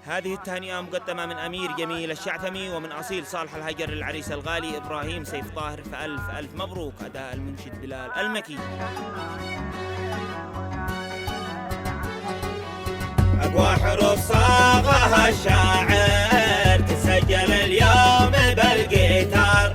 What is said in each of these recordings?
هذه التهنئة مقدمة من أمير جميل الشعثمي ومن أصيل صالح الهجر للعريس الغالي إبراهيم سيف طاهر، فألف ألف مبروك. أداء المنشد بلال المكي. أقوى حروف صاغها الشاعر تسجل اليوم بالجيتار،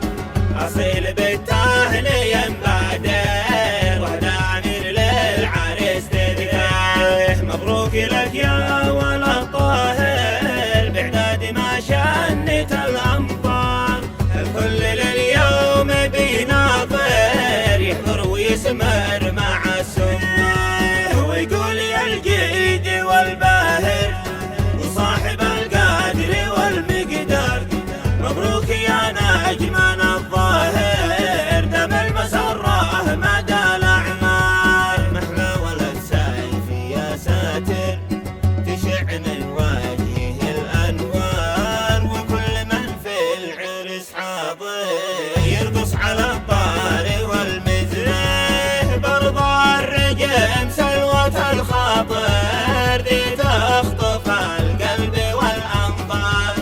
أصيل بالتهنئة مبادر وهدى أمير للعريس تذكار. مبروك لك يا ولد طاهر بعداد ما شنت الأمطار، الكل لليوم بيناظر يحضر ويسمر مع السمار، ويقول يا الجيد والباهر وصاحب القدر والمقدار، مبروك يا نجمنا الظاهر دم المسرة مدى الأعمار. محلى ولد سيفي يا ساتر تشع من وجهه الأنوار، وكل من في العرس حاضر يرقص على الطار والمزراه، برضى الرجم سلوة الخاطر ذي تخطف القلب والأنظار،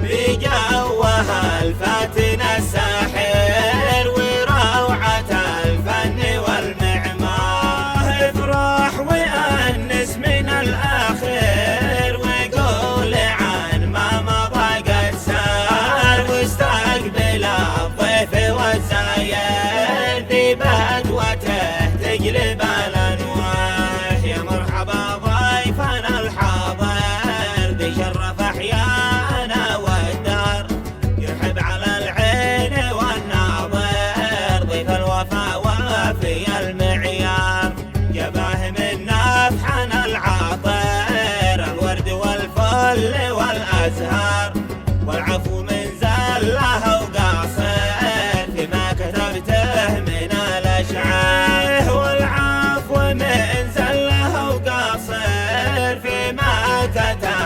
بجوها الفاتن الساحر وروعة الفن والمعمار. افرح وأنس من الآخر وقول عن ما مضى قد سار، واستقبل الضيف والزاير ذي بدوته تجلب الأنوار. يا مرحبا ضيفنا الحاضر ذي شرف أحيانا والدار، يرحب على العين والناظر ضيف الوفاء وفي المعيار، جباه من نفحنا العاطر الورد والفل والأزهار، والعفو من زله وقاصر فيما كتبته من الأشعار، والعفو من زله وقاصر فيما كتبته